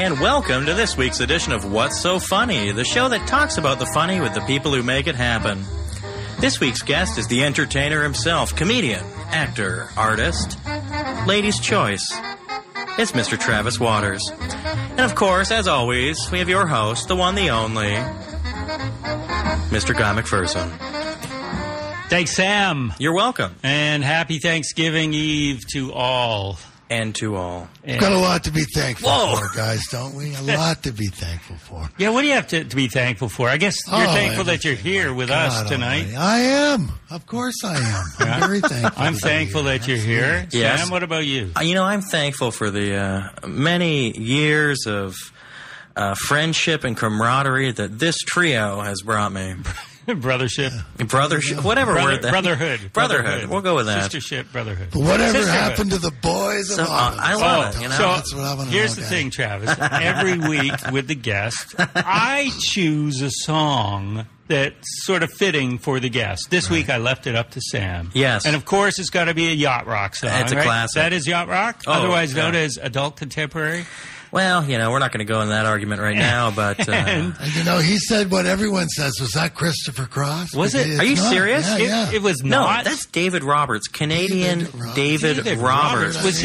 and welcome to this week's edition of What's So Funny, the show that talks about the funny with the people who make it happen. This week's guest is the entertainer himself, comedian, actor, artist, lady's choice. It's Mr. Travis Waters. And of course, as always, we have your host, the one, the only, Mr. Guy McPherson. Thanks, Sam. You're welcome. And happy Thanksgiving Eve to all. And to all. We've got a lot to be thankful for, guys, don't we? A lot to be thankful for. Yeah, what do you have to be thankful for? I guess you're thankful that you're here with us tonight. Almighty. I am. Of course I am. I'm very thankful. I'm thankful that you're here. Yes. Sam, what about you? You know, I'm thankful for the many years of friendship and camaraderie that this trio has brought me. Brothership. Whatever word that. Brotherhood. We'll go with that. Sistership, brotherhood. But whatever happened to the boys of I love it. You know? So that's what I want to here's the thing, Travis. Every week with the guest, I choose a song that's sort of fitting for the guest. This week I left it up to Sam. Yes. And of course it's got to be a yacht rock song. It's a classic. That is yacht rock, otherwise known as adult contemporary. Well, you know, we're not going to go in that argument right now, but... And, you know, he said what everyone says. Was that Christopher Cross? Was it? Are you serious? Yeah. It was not. No, that's David Roberts. Canadian David Roberts. Was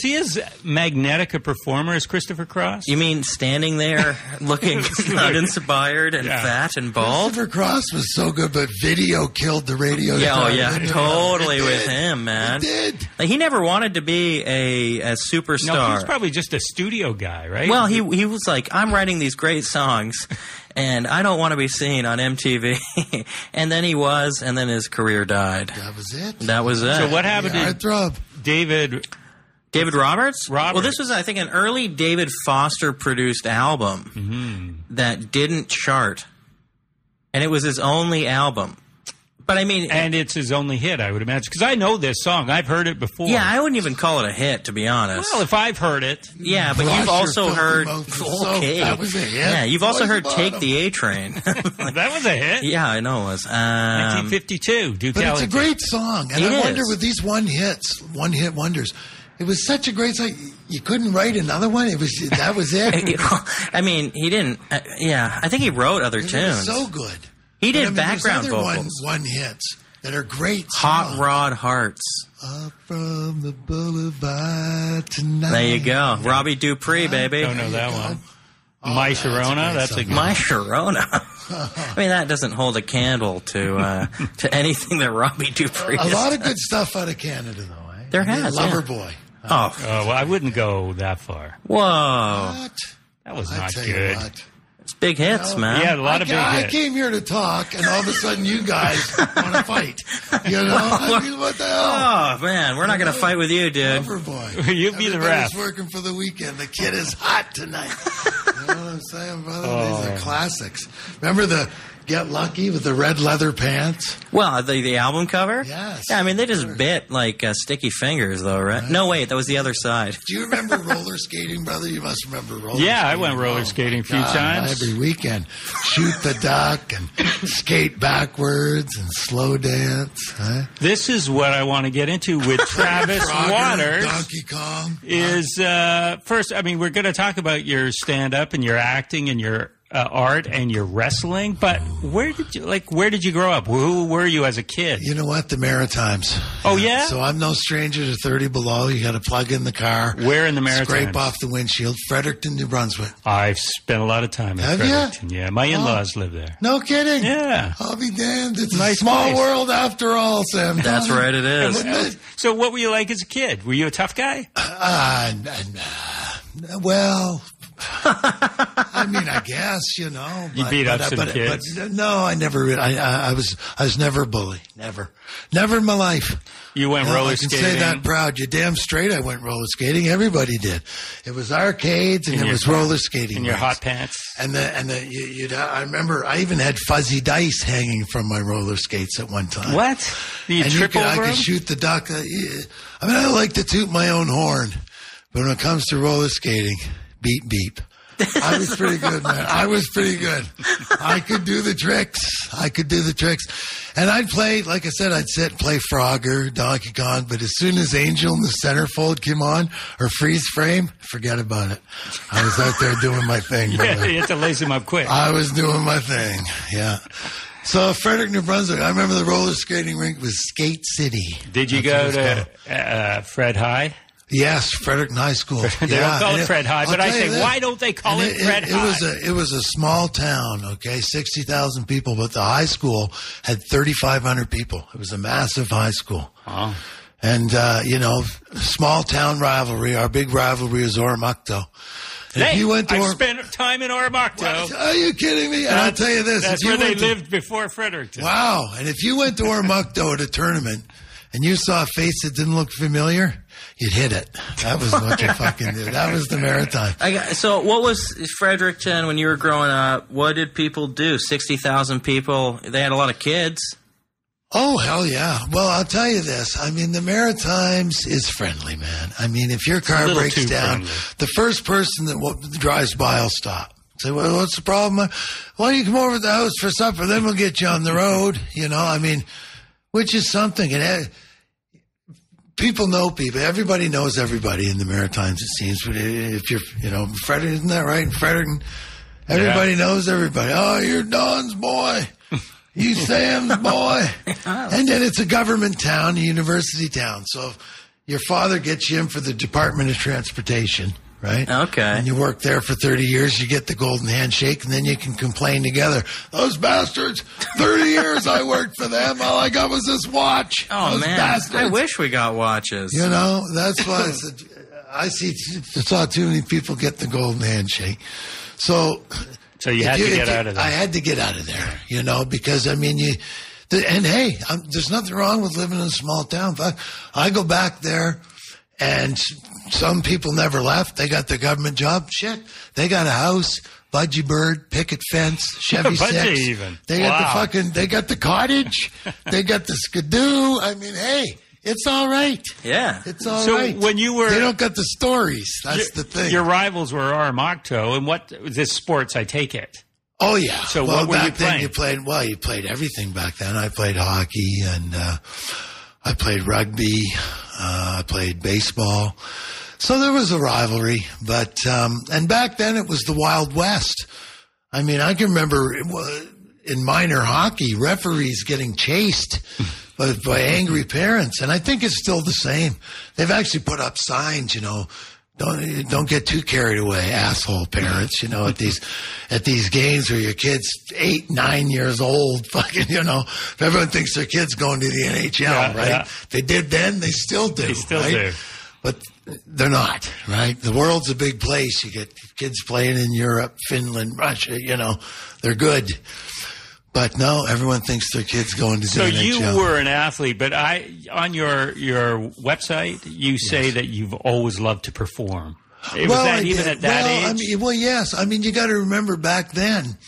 he as magnetic a performer as Christopher Cross? You mean standing there looking uninspired and fat and bald? Christopher Cross was so good, but video killed the radio. Yeah, totally with him, man. It did. Like, he never wanted to be a superstar. No, he's probably just a studio guy, right? Well, he was like, I'm writing these great songs, and I don't want to be seen on MTV. And then he was, and then his career died. That was it. That was it. So what happened to David Roberts? Well, this was, I think, an early David Foster produced album that didn't chart. And it was his only album. But I mean... And it's his only hit, I would imagine. Because I know this song. I've heard it before. Yeah, I wouldn't even call it a hit, to be honest. Well, if I've heard it... Yeah, but you've also heard... Okay. That was a hit. Yeah, you've also heard Take the A-Train. That was a hit. Yeah, I know it was. 1952, Duke But Ellington. it's a great song. And I wonder with these one-hit wonders... It was such a great song. You couldn't write another one. That was it. I mean, he didn't... I think he wrote other tunes. It was so good. He did background there's other vocals. One hits that are great songs. Hot Rod Hearts. Up from the boulevard tonight. There you go. Robbie Dupree, baby. Don't know that one. My Sharona. That's a good My Sharona. I mean, that doesn't hold a candle to anything that Robbie Dupree A lot of good stuff out of Canada, though. Eh? There has, Loverboy. Oh, well, I wouldn't go that far. Whoa. What? That was not good. It's big hits, man. Yeah, a lot of big hits. I came here to talk, and all of a sudden you guys want to fight. You know? I mean, what the hell? Oh, man, we're not going to fight with you, dude. Loverboy. You be the ref. Everybody's working for the weekend. The kid is hot tonight. You know what I'm saying, brother? These are classics. Remember the Get Lucky with the red leather pants? Well, the album cover? Yes. Yeah, I mean, they just bit like sticky fingers, though, right? No, wait, that was the other side. Do you remember roller skating, brother? You must remember roller skating. Yeah, I went roller skating a few times. Every weekend. Shoot the duck and skate backwards and slow dance. Huh? This is what I want to get into with Travis Waters. Donkey Kong. Is first, I mean, we're going to talk about your stand-up and your acting and your art and your wrestling, but where did you grow up? Who were you as a kid? You know what? The Maritimes. Oh, yeah? So I'm no stranger to 30 below. You got to plug in the car. Where in the Maritimes? Scrape off the windshield. Fredericton, New Brunswick. I've spent a lot of time in Fredericton. Yeah, my in-laws live there. No kidding? Yeah. I'll be damned. It's nice a small place. World after all, Sam. That's right, it is. So what were you like as a kid? Were you a tough guy? Well... I mean, I guess, you know. You beat up some kids? But no, I never. I was never a bully. Never in my life. You went roller skating? I can say that proud. You're damn straight I went roller skating. Everybody did. It was arcades and it was roller skating. In your hot pants? I remember I even had fuzzy dice hanging from my roller skates at one time. What? I could shoot the duck. I mean, I like to toot my own horn. But when it comes to roller skating... Beep, beep. I was pretty good, man. I was pretty good. I could do the tricks. And I'd play, like I said, I'd sit and play Frogger, Donkey Kong, but as soon as Angel in the Centerfold came on, or Freeze Frame, forget about it. I was out there doing my thing, brother. Yeah, you have to lace him up quick. I was doing my thing, yeah. So Fredericton, New Brunswick, I remember the roller skating rink was Skate City. Did you go to Fred High? Yes, Fredericton High School. They don't call it Fred High, but I say, why don't they call it Fred High? It was a small town, okay, 60,000 people, but the high school had 3,500 people. It was a massive high school. Oh. And, small town rivalry. Our big rivalry is Oromocto. Hey, I spent time in Oromocto. What? Are you kidding me? And I'll tell you this. That's where they lived before Fredericton. Wow. And if you went to Oromocto at a tournament and you saw a face that didn't look familiar, you'd hit it. That was what you fucking did. That was the Maritime. So what was Fredericton when you were growing up? What did people do? 60,000 people. They had a lot of kids. Oh, hell yeah. Well, I'll tell you this. I mean, the Maritimes is friendly, man. I mean, if your car breaks down, the first person that drives by will stop. Say, well, what's the problem? Why don't you come over to the house for supper? Then we'll get you on the road. I mean, which is something. And people know people. Everybody knows everybody in the Maritimes, it seems. But if you're, Fredericton, isn't that right? In Fredericton, everybody knows everybody. Oh, you're Don's boy. You Sam's boy. And then it's a government town, a university town. So your father gets you in for the Department of Transportation, right? Okay. And you work there for 30 years, you get the golden handshake, and then you can complain together. Those bastards, 30 years I worked for them. All I got was this watch. Oh, Those man. bastards. I wish we got watches. That's why I saw too many people get the golden handshake. So you had to get out of there. I had to get out of there, because, I mean, hey, there's nothing wrong with living in a small town. I go back there, and some people never left. They got their government job. Shit. They got a house, budgie bird, picket fence, Chevy 6. Even. They got they got the cottage. They got the skidoo. I mean, hey. It's all right. Yeah. It's all right. So when you were... They don't got the stories. That's the thing. Your rivals were Oromocto, and what... This sports, I take it. Oh, yeah. So what were you playing? You played everything back then. I played hockey, and I played rugby. I played baseball. So there was a rivalry. But and back then it was the Wild West. I mean, I can remember in minor hockey, referees getting chased by angry parents, and I think it's still the same. They've actually put up signs, don't get too carried away, asshole parents, at these games where your kid's 8, 9 years old, fucking, if everyone thinks their kid's going to the NHL, right? Yeah. They did then, they still do. They still right? do. But they're not, right? The world's a big place. You get kids playing in Europe, Finland, Russia, they're good. But no, everyone thinks their kid's going to the NHL. So you were an athlete, but on your website, you say that you've always loved to perform. Was that even at that age? Yes. I mean, you got to remember back then,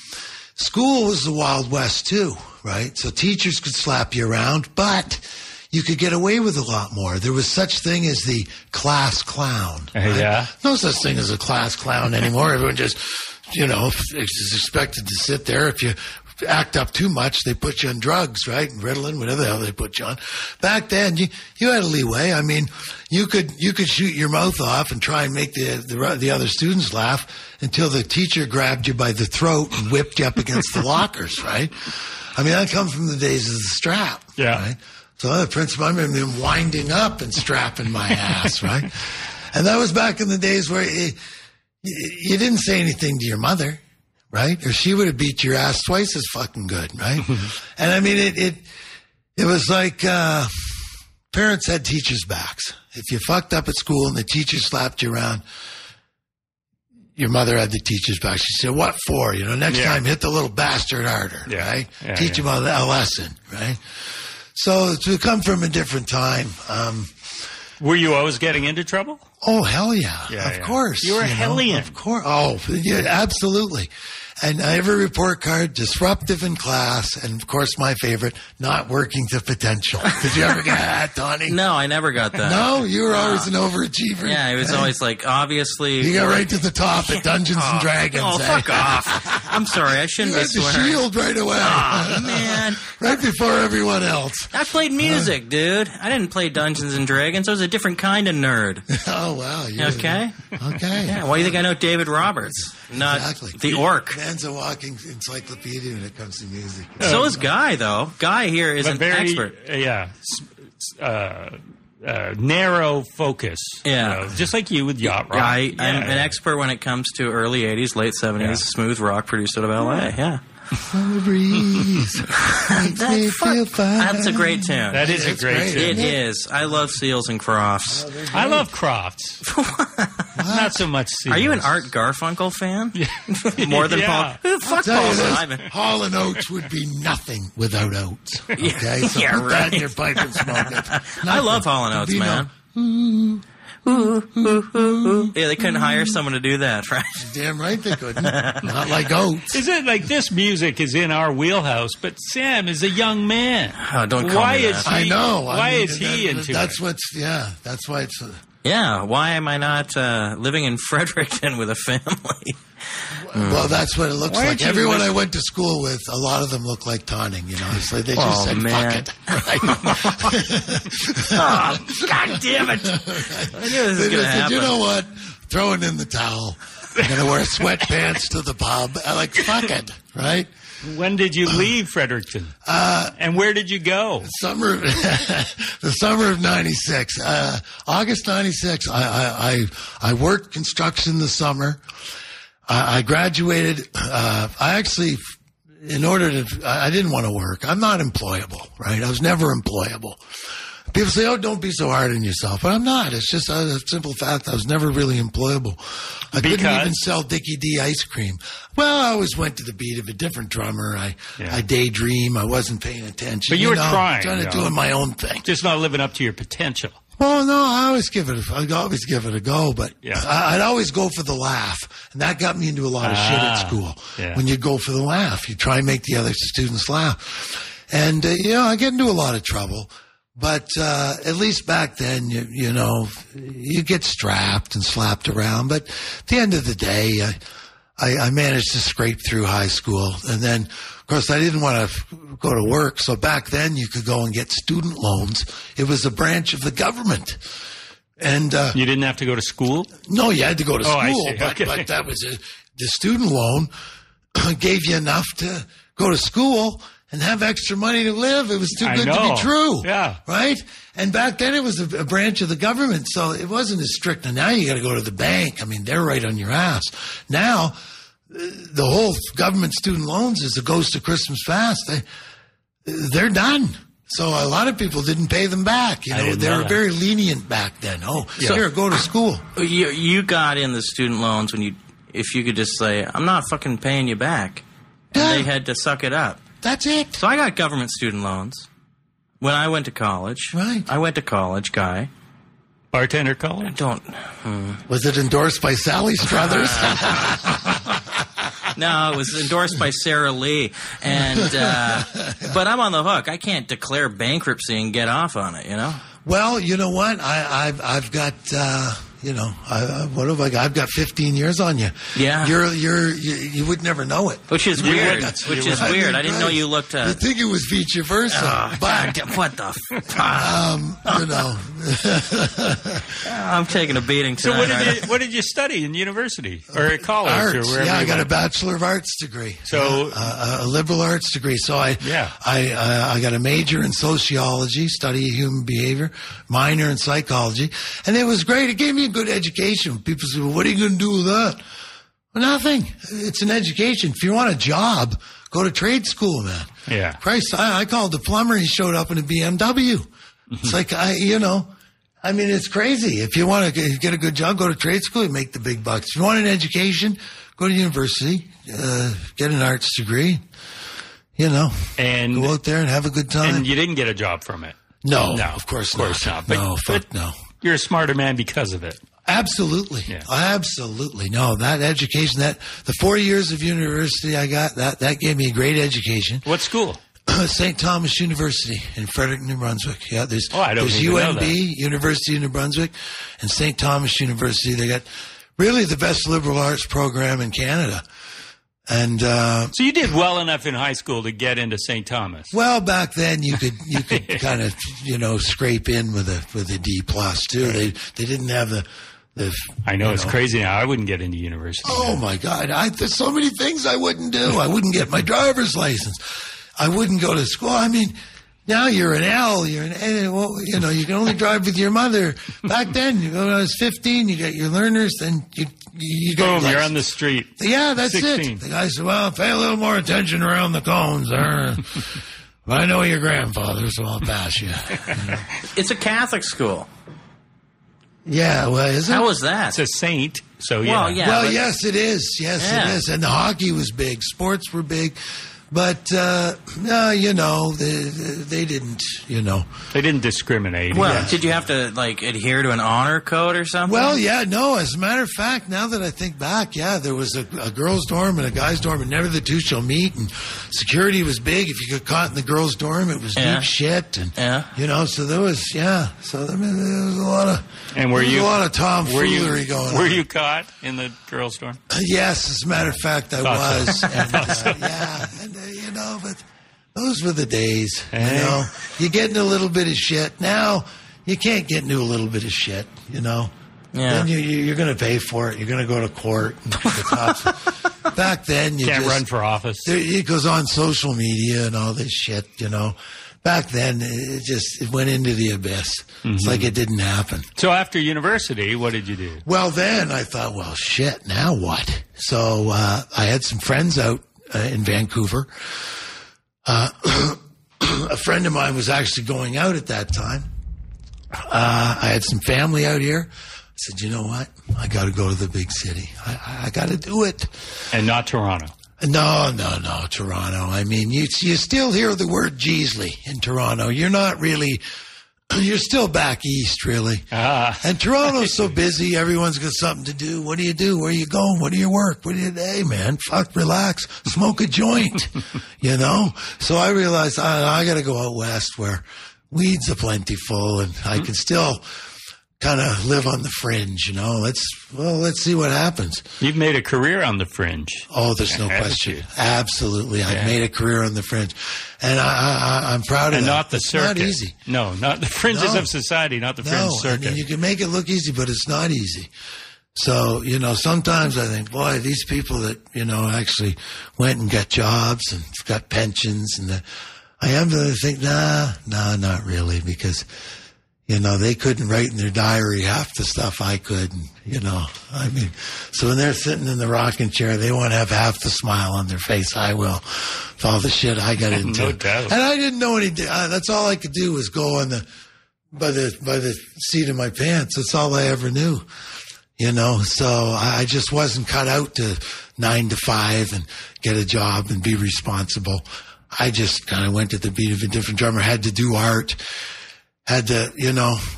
school was the Wild West too, right? So teachers could slap you around, but you could get away with a lot more. There was such thing as the class clown. Right? Yeah. No such thing as a class clown anymore. Everyone just, is expected to sit there. If you act up too much, they put you on drugs, right? Ritalin, whatever the hell they put you on. Back then, you had a leeway. I mean, you could shoot your mouth off and try and make the other students laugh until the teacher grabbed you by the throat and whipped you up against the lockers, right? I mean, that comes from the days of the strap, yeah. Right? So the principal, I remember him winding up and strapping my ass, right? And that was back in the days where you didn't say anything to your mother, right? Or she would have beat your ass twice as fucking good, right? And I mean, it was like parents had teachers' backs. If you fucked up at school and the teacher slapped you around, your mother had the teacher's back. She said, what for? Next time hit the little bastard harder, right? Yeah, teach him a lesson, right? So to come from a different time. Were you always getting into trouble? Oh, hell yeah. Of course. You were a hellion. Of course. Oh, yeah, absolutely. And every report card, disruptive in class, and of course my favorite, not working to potential. Did you ever get that, Tony? No, I never got that. No? You were always an overachiever? Yeah, it was always like, obviously... You got right to the top at Dungeons and Dragons. Oh, fuck off. I'm sorry, I shouldn't be swearing. You had the shield right away. Oh, man. Right before everyone else. I played music, dude. I didn't play Dungeons and Dragons. I was a different kind of nerd. Oh, wow. Okay? Okay. Yeah, why do you think I know David Roberts? Not exactly. the orc. Man's a walking encyclopedia when it comes to music. So is Guy, though. Guy here is an expert. Narrow focus. Yeah. Just like you with yacht rock. I'm an expert when it comes to early 80s, late 70s, smooth rock produced out of LA. Yeah. The breeze makes me feel fine. That's a great tune. That is a great tune. It is. I love Seals and Crofts. I love Crofts. Not so much Seals. Are you an Art Garfunkel fan? More than Paul? Fuck Paul Simon. Hall & Oates would be nothing without Oates. Okay? So put that in your pipe and smoke it. I love Hall & Oates, man. Yeah, they couldn't hire someone to do that, right? Damn right they couldn't. Not like Oates. Is it like this music is in our wheelhouse, but Sam is a young man. Oh, don't call me that. I know. Why is he into that's it? That's why it's... Yeah, why am I not living in Fredericton with a family? Well, that's what it looks like. Everyone I went to school with, a lot of them look like Tonning, you know. It's like they just said, man. fuck it. Oh, God damn it. I knew this was going to happen. You know what? Throwing in the towel. I'm going to wear sweatpants to the pub. I like, fuck it, right? When did you leave Fredericton? And where did you go? The summer of 96. August 96, I worked construction the summer. I graduated. I actually, I didn't want to work. I'm not employable, right? I was never employable. People say, oh, don't be so hard on yourself. But I'm not. It's just a simple fact. I was never really employable. I couldn't even sell Dickie D ice cream. Well, I always went to the beat of a different drummer. I daydream. I wasn't paying attention. But you were trying to do my own thing. Just not living up to your potential. Well, no, I'd always give it a go, but I'd always go for the laugh. And that got me into a lot of shit at school. Yeah. When you go for the laugh, you try and make the other students laugh. And, I get into a lot of trouble. But at least back then, you get strapped and slapped around. But at the end of the day, I managed to scrape through high school. And then, of course, I didn't want to go to work. So back then, you could go and get student loans. It was a branch of the government. And you didn't have to go to school? No, you had to go to school. I see. Okay. But that was the student loan gave you enough to go to school and have extra money to live. It was too good to be true. Yeah. Right? And back then it was a branch of the government, so it wasn't as strict. And now you got to go to the bank. I mean, they're right on your ass. Now, the whole government student loans is a ghost of Christmas past. They're done. So a lot of people didn't pay them back. They were very lenient back then. Here, go to school. You got in the student loans if you could just say, I'm not fucking paying you back. And they had to suck it up. That's it. So I got government student loans when I went to college. Right. I went to college, Guy. Bartender college? Was it endorsed by Sally Struthers? No, it was endorsed by Sarah Lee. And but I'm on the hook. I can't declare bankruptcy and get off on it, Well, you know what? I've got what have I got? I've got 15 years on you. Yeah. You would never know it. Which is weird. I didn't know you looked. You think it was vice versa. But God, what the I'm taking a beating tonight. So what did you study in university or at college? Arts. Or wherever I got a Bachelor of Arts degree. So a liberal arts degree. So I got a major in sociology, study of human behavior, minor in psychology, and it was great. It gave me a good education. People say, well, what are you going to do with that? Well, nothing. It's an education. If you want a job, go to trade school, man. Yeah. Christ, I called the plumber. He showed up in a BMW. It's like, it's crazy. If you want to get a good job, go to trade school, you make the big bucks. If you want an education, go to university, get an arts degree, and go out there and have a good time. And you didn't get a job from it? No, of course not. But, no, fuck no. You're a smarter man because of it. Absolutely. Yeah. Absolutely. No, that education, the 4 years of university I got, that gave me a great education. What school? St. Thomas University in Fredericton, New Brunswick. Yeah, there's UNB, University of New Brunswick, and St. Thomas University. They got really the best liberal arts program in Canada. And so you did well enough in high school to get into St. Thomas. Well, back then you could kind of scrape in with a D plus too. Right. They didn't have the I know it's crazy now. I wouldn't get into university. Oh my God! There's so many things I wouldn't do. I wouldn't get my driver's license. I wouldn't go to school. I mean, now you're an L. You're an A. Well, you can only drive with your mother. Back then, when I was 15, you get your learners, then you boom, you're on the street. Yeah, that's 16. it. The guy said, "Well, pay a little more attention around the cones, but I know your grandfather, so I'll pass you." It's a Catholic school. Yeah, well, is it? How was that? It's a saint, so yeah. Well, yeah. Well, yes, it is. Yes, it is. And the hockey was big. Sports were big. But, they didn't, They didn't discriminate. Well, did you have to, adhere to an honor code or something? Well, yeah, no. As a matter of fact, now that I think back, there was a girls' dorm and a guys' dorm, and never the two shall meet. And security was big. If you got caught in the girls' dorm, it was deep shit. And, so there was, so there was a lot of... And were you a lot of tomfoolery going on? Were you caught in the girls' dorm? Yes, as a matter of fact, I was. And, but those were the days. You get into a little bit of shit. Now you can't get into a little bit of shit. Yeah. Then you're going to pay for it. You're going to go to court. And the cops. Back then, you can't run for office. It goes on social media and all this shit. Back then, it went into the abyss. Mm-hmm. It's like it didn't happen. So after university, what did you do? Well, then I thought, well, shit, now what? So I had some friends out in Vancouver. A friend of mine was actually going out at that time. I had some family out here. I said, you know what? I got to go to the big city. I got to do it. And not Toronto. No, Toronto. I mean, you still hear the word Jeesley in Toronto. You're not really, you're still back east, really. And Toronto's so busy, everyone's got something to do. What do you do? Where are you going? What do you work? Hey, man, relax, smoke a joint, So I realized I got to go out west where weeds are plentiful and I can still kind of live on the fringe, Let's see what happens. You've made a career on the fringe. Oh, there's no question. Absolutely. I've made a career on the fringe. And I'm proud of that. And not the circuit. It's not easy. No, not the fringes of society, not the fringe circuit. I mean, you can make it look easy, but it's not easy. So, sometimes I think, boy, these people that, actually went and got jobs and got pensions and I am to think, nah, not really, because they couldn't write in their diary half the stuff I could. So when they're sitting in the rocking chair, they won't have half the smile on their face I will with all the shit I got into. No doubt. And I didn't know any. That's all I could do was go by the seat of my pants. That's all I ever knew. So I just wasn't cut out to 9 to 5 and get a job and be responsible. I just kind of went to the beat of a different drummer, had to do art. Had to,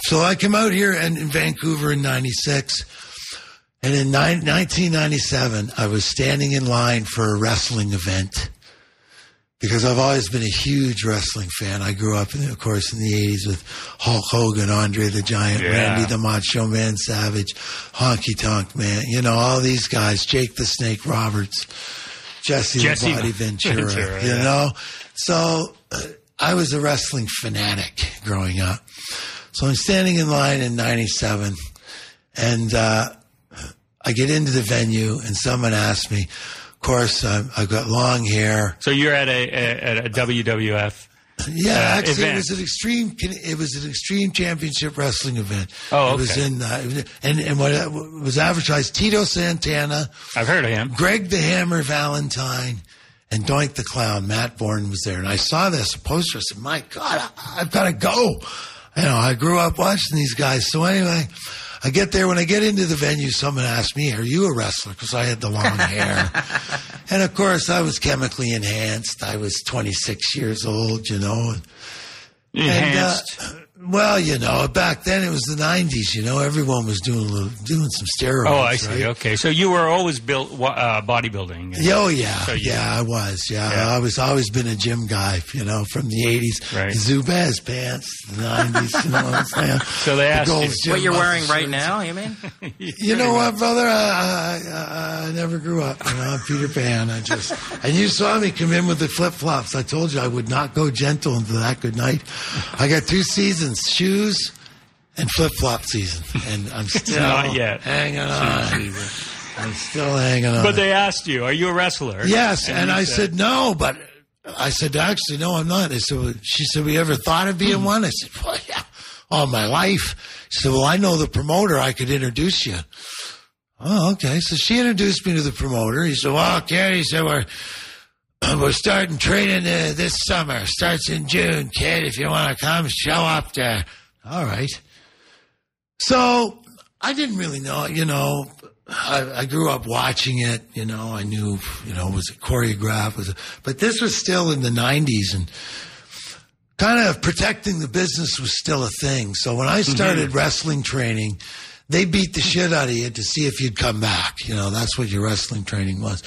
so I came out here in Vancouver in 96. And in 1997, I was standing in line for a wrestling event because I've always been a huge wrestling fan. I grew up, of course, in the 80s with Hulk Hogan, Andre the Giant, Randy the Macho Man Savage, Honky Tonk Man, all these guys, Jake the Snake Roberts, Jesse the Body Ventura, So I was a wrestling fanatic growing up. So I'm standing in line in 97 and I get into the venue and someone asks me, of course, I've got long hair. So you're at a WWF actually event. It was an extreme championship wrestling event. Oh, okay. It was and what was advertised, Tito Santana. I've heard of him. Greg the Hammer Valentine. And Doink the Clown, Matt Bourne was there. And I saw this poster. I said, my God, I've got to go. I grew up watching these guys. So anyway, I get there. When I get into the venue, someone asked me, are you a wrestler? Because I had the long hair. And, of course, I was chemically enhanced. I was 26 years old, Enhanced? Well, back then it was the 90s. Everyone was doing some steroids. Oh, I see. Right? Okay, so you were always built bodybuilding. Oh, yeah. So I was. Yeah. I was always been a gym guy, from the 80s. Right. Zubaz pants, the 90s, you know what I'm saying? So they asked you. What you're wearing right now, you mean? You know what, brother? I never grew up. I'm Peter Pan. And you saw me come in with the flip-flops. I told you I would not go gentle into that good night. I got 2 seasons, shoes and flip-flop season. And I'm still not yet. Hanging on. I'm still hanging on. But they asked you, are you a wrestler? Yes, and I said no, but I said, actually, no, I'm not. She said, we ever thought of being one? I said, well, yeah, all my life. She said, well, I know the promoter. I could introduce you. Oh, okay. So she introduced me to the promoter. He said, well, kid, he said, we're starting training this summer. Starts in June, kid. If you want to come, show up there. All right. So I didn't really know, I grew up watching it, I knew, was it choreographed? But this was still in the 90s, and kind of protecting the business was still a thing. So when I started wrestling training, they beat the shit out of you to see if you'd come back. That's what your wrestling training was.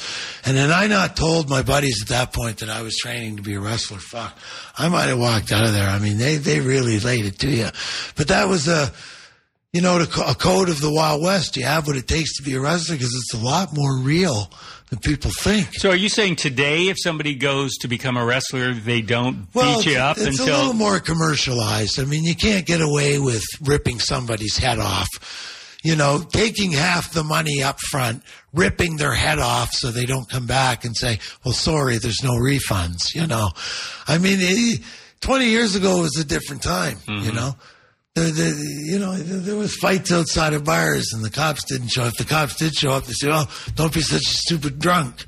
And then I not told my buddies at that point that I was training to be a wrestler. Fuck, I might have walked out of there. I mean, they really laid it to you. But that was a code of the Wild West. You have what it takes to be a wrestler because it's a lot more real than people think. So are you saying today if somebody goes to become a wrestler, they don't beat you up it's until... It's a little more commercialized. I mean, you can't get away with ripping somebody's head off. Taking half the money up front, ripping their head off so they don't come back and say, well, sorry, there's no refunds, I mean, 20 years ago was a different time, There was fights outside of bars, and the cops didn't show up. If the cops did show up, they said, "Oh, don't be such a stupid drunk."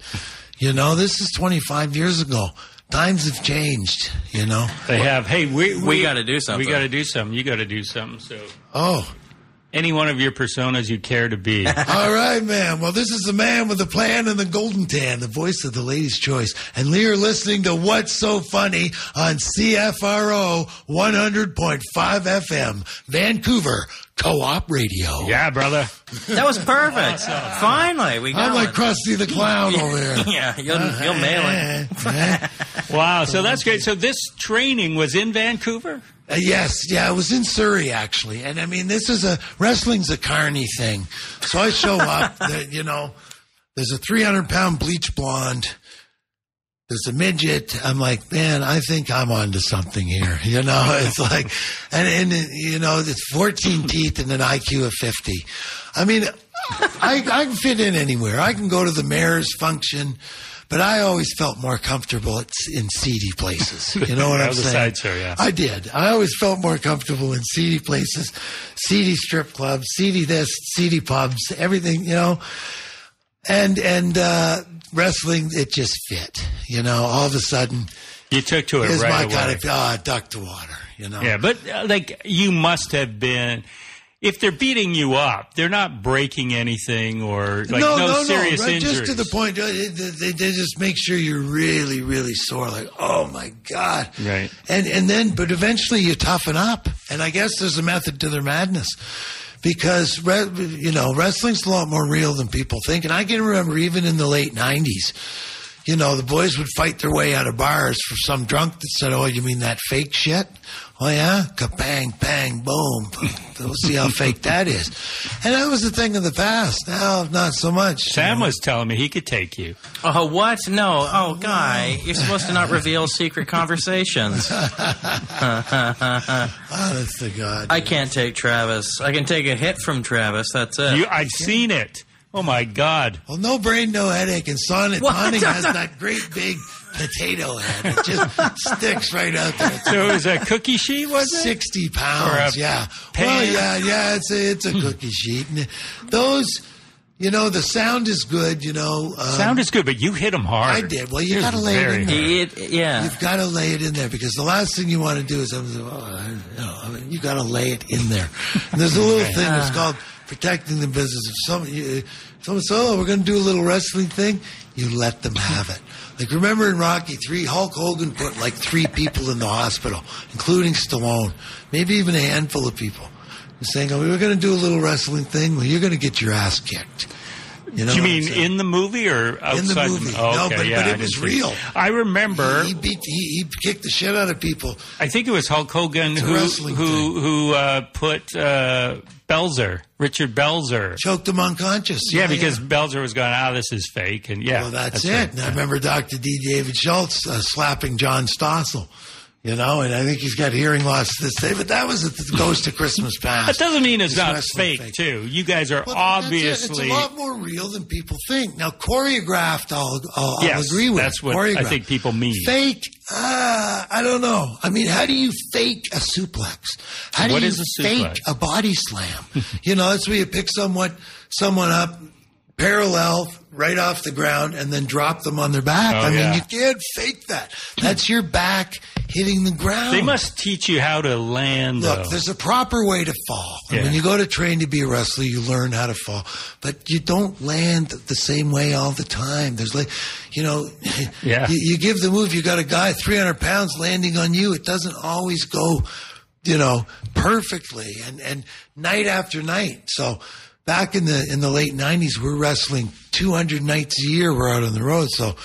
This is 25 years ago. Times have changed. They have. Hey, we got to do something. We got to do something. You got to do something. So. Any one of your personas you care to be. All right, man. Well, this is the man with the plan and the golden tan, the voice of the lady's choice. And you're listening to What's So Funny on CFRO 100.5 FM, Vancouver Co-op Radio. Yeah, brother. That was perfect. Finally, we got I'm like Krusty the Clown over here. Yeah, you'll nail it. Wow, so that's great. So this training was in Vancouver? Yes, yeah, it was in Surrey, actually. And I mean, wrestling's a carny thing. So I show up, there's a 300-pound bleach blonde. There's a midget. I'm like, man, I think I'm onto something here. It's like, and it's 14 teeth and an IQ of 50. I mean, I can fit in anywhere. I can go to the mayor's function. But I always felt more comfortable in seedy places. You know what I'm saying? Side show, yeah. I did. I always felt more comfortable in seedy places, seedy strip clubs, seedy this, seedy pubs, everything, And wrestling, it just fit. All of a sudden, you took to it is right my away. Kind of duck to water. Yeah, but you must have been. If they're beating you up, they're not breaking anything or no serious right? injuries. Just to the point, they just make sure you're really, really sore. Like, oh my God! Right. And then, but eventually you toughen up. And I guess there's a method to their madness, because wrestling's a lot more real than people think. And I can remember even in the late '90s, the boys would fight their way out of bars for some drunk that said, "Oh, you mean that fake shit?" Oh, yeah? Ka-bang, bang, boom. We'll see how fake that is. And that was the thing of the past. Now, not so much. Sam was telling me he could take you. Oh, what? No. Oh, Guy, you're supposed to not reveal secret conversations. Honest to God. I can't take Travis. I can take a hit from Travis. That's it. I've seen it. Oh, my God. Well, no brain, no headache. And Sonic has that great big potato head. It just sticks right out there. So it was a cookie sheet, was it? 60 pounds, yeah. Pan? Well, yeah, it's a cookie sheet. And those, the sound is good, sound is good, but you hit them hard. I did. Well, you got to lay it in there. Yeah. You've got to lay it in there, because the last thing you want to do is, you got to lay it in there. And there's a little thing that's called protecting the business. If Someone said, we're going to do a little wrestling thing. You let them have it. Like, remember in Rocky 3, Hulk Hogan put like 3 people in the hospital, including Stallone, maybe even a handful of people. Saying, we're going to do a little wrestling thing. Well, you're going to get your ass kicked. You know, do you mean in the movie or outside? In the movie. Oh, okay. No, but it was real. I remember he kicked the shit out of people. I think it was Hulk Hogan who put Belzer, Richard Belzer, choked him unconscious. Yeah, because Belzer was going, this is fake, and well, that's it. Right. And I remember Dr. D. David Schultz slapping John Stossel. You know, and I think he's got hearing loss to this day, but that was the Ghost of Christmas Past. That doesn't mean it's not fake, too. You guys are obviously... It's a lot more real than people think. Now, choreographed, I'll agree with. That's what I think people mean. Fake, I don't know. I mean, how do you fake a suplex? How do you fake a body slam? You know, that's where you pick someone up, parallel, right off the ground, and then drop them on their back. Mean, you can't fake that. That's your back hitting the ground. They must teach you how to land. Look, there's a proper way to fall. Yeah. And when you go to train to be a wrestler, you learn how to fall. But you don't land the same way all the time. There's you give the move, you got a guy 300 pounds landing on you. It doesn't always go, perfectly and night after night. So back in the late 90s, we're wrestling 200 nights a year. We're out on the road. So